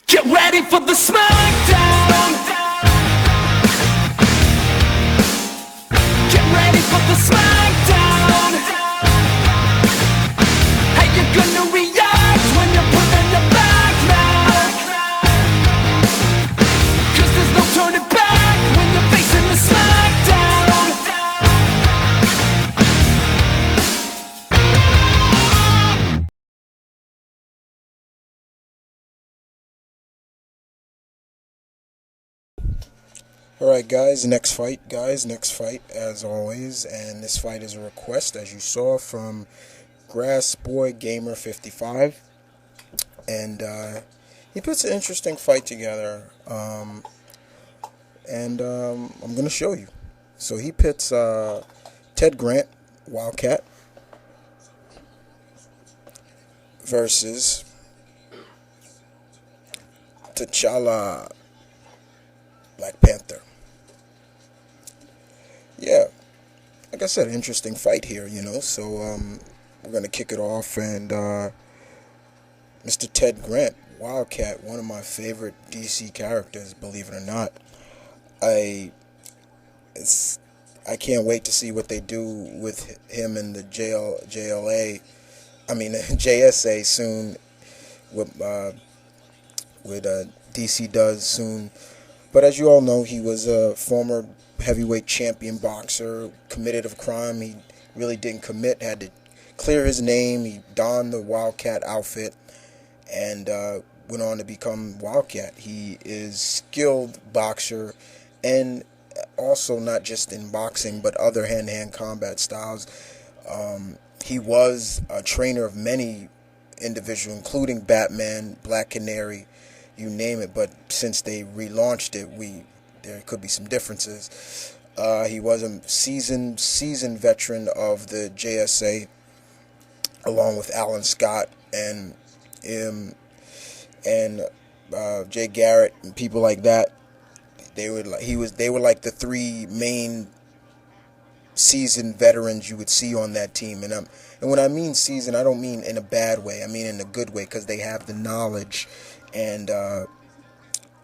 Get ready for the smackdown. Get ready for the smackdown. How you gonna react when you're put on your back now? 'Cause there's no turning back when you're facing the smackdown. Alright guys, next fight as always, and this fight is a request as you saw from Grass Boy Gamer 55, and he puts an interesting fight together, and I'm going to show you. So he pits Ted Grant, WildCat, versus T'Challa, Black Panther. Yeah, like I said, interesting fight here, So we're gonna kick it off, and Mr. Ted Grant, Wildcat, one of my favorite DC characters, believe it or not. I it's I can't wait to see what they do with him in the JLA. I mean JSA soon. With DC does soon. But as you all know, he was a former heavyweight champion boxer, committed a crime he really didn't commit, had to clear his name. He donned the Wildcat outfit and went on to become Wildcat. He is skilled boxer, and also not just in boxing but other hand-to-hand combat styles. He was a trainer of many individuals, including Batman, Black Canary, you name it. But since they relaunched it, there could be some differences. He was a seasoned veteran of the JSA, along with Alan Scott and Jay Garrett and people like that. They were like the three main seasoned veterans you would see on that team. And when I mean seasoned, I don't mean in a bad way. I mean in a good way, because they have the knowledge and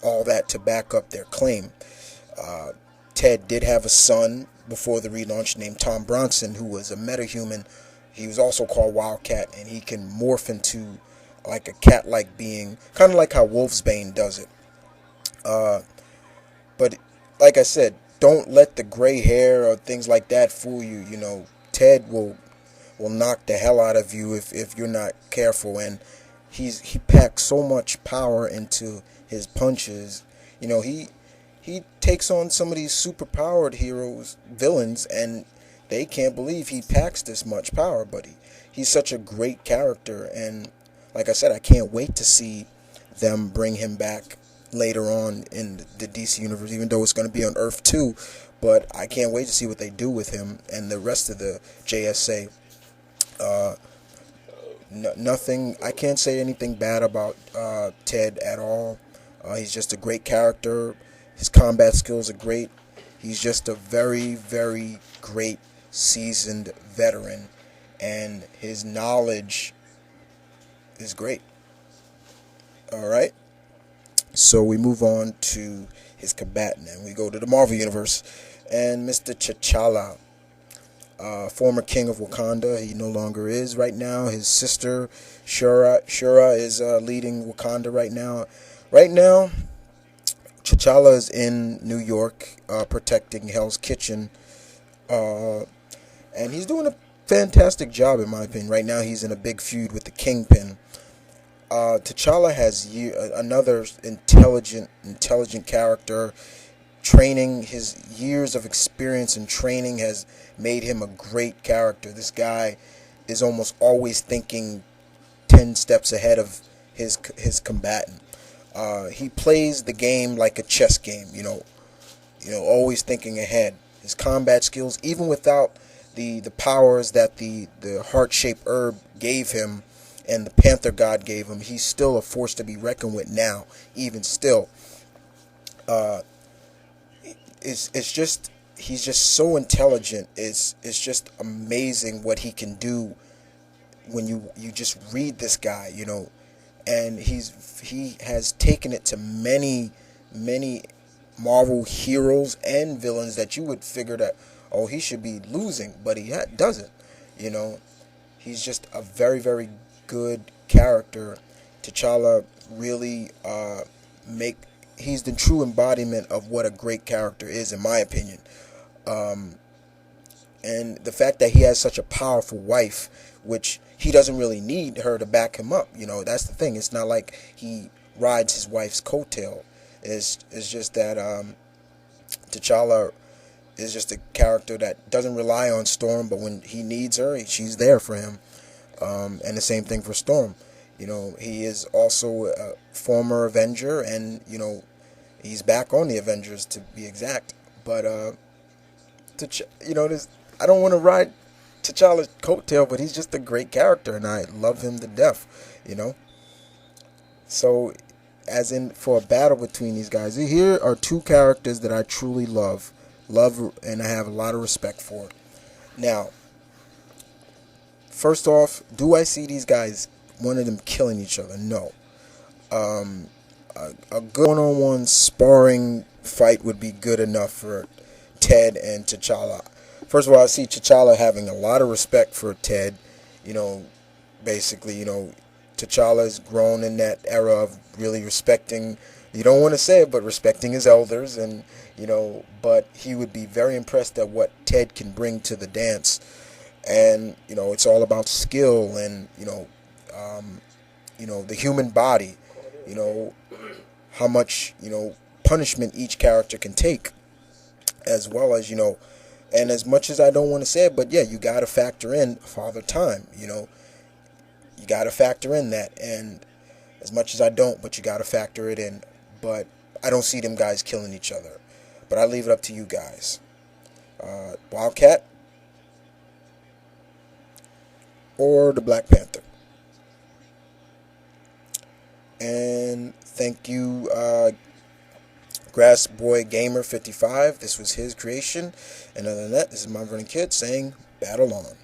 all that to back up their claim. Ted did have a son before the relaunch named Tom Bronson, who was a metahuman. He was also called Wildcat, and he can morph into like a cat-like being, kind of like how Wolfsbane does it. But like I said, don't let the gray hair or things like that fool you. Ted will knock the hell out of you if you're not careful, and he packs so much power into his punches. He takes on some of these superpowered villains, and they can't believe he packs this much power. But he's such a great character, and like I said, I can't wait to see them bring him back later on in the DC universe, even though it's going to be on Earth 2. But I can't wait to see what they do with him and the rest of the JSA. Nothing. I can't say anything bad about Ted at all. He's just a great character. His combat skills are great. He's just a very, very great seasoned veteran, and his knowledge is great. All right. So we move on to his combatant, and we go to the Marvel Universe, and Mr. T'Challa, former king of Wakanda. He no longer is right now. His sister Shura is leading Wakanda right now. Right now, T'Challa is in New York, protecting Hell's Kitchen, and he's doing a fantastic job in my opinion. Right now, he's in a big feud with the Kingpin. T'Challa has another intelligent character. Training, his years of experience and training has made him a great character. This guy is almost always thinking 10 steps ahead of his combatant. He plays the game like a chess game, always thinking ahead. His combat skills, even without the powers that the heart-shaped herb gave him and the Panther God gave him, he's still a force to be reckoned with now, even still. It's just, he's just so intelligent. It's just amazing what he can do when you just read this guy, and he has taken it to many Marvel heroes and villains that you would figure that, oh, he should be losing, but he doesn't. You know, he's just a very, very good character. T'Challa really he's the true embodiment of what a great character is, in my opinion. And the fact that he has such a powerful wife, which he doesn't really need her to back him up. You know, that's the thing. It's not like he rides his wife's coattail. It's just that T'Challa is just a character that doesn't rely on Storm, but when he needs her, she's there for him. And the same thing for Storm. You know, he is also a former Avenger, and you know, he's back on the Avengers to be exact. But you know, I don't want to ride T'Challa's coattail, but he's just a great character, and I love him to death. You know. So, as in for a battle between these guys, here are two characters that I truly love, and I have a lot of respect for. Now, first off, do I see these guys, one of them killing each other? No. A good one-on-one sparring fight would be good enough for Ted and T'Challa. First of all, I see T'Challa having a lot of respect for Ted. You know, basically, you know, T'Challa's grown in that era of really respecting, you don't want to say it, but respecting his elders, and you know, but he would be very impressed at what Ted can bring to the dance. And you know, it's all about skill and you know, the human body, you know, how much, you know, punishment each character can take, as well as, you know, and as much as I don't want to say it, but yeah, you got to factor in Father Time, you know, you got to factor in that, and as much as I don't, but you got to factor it in. But I don't see them guys killing each other, but I leave it up to you guys. WildCat or the Black Panther. And thank you, Grass Boy Gamer 55. This was his creation. And other than that, this is my Vernon Kid saying, battle on.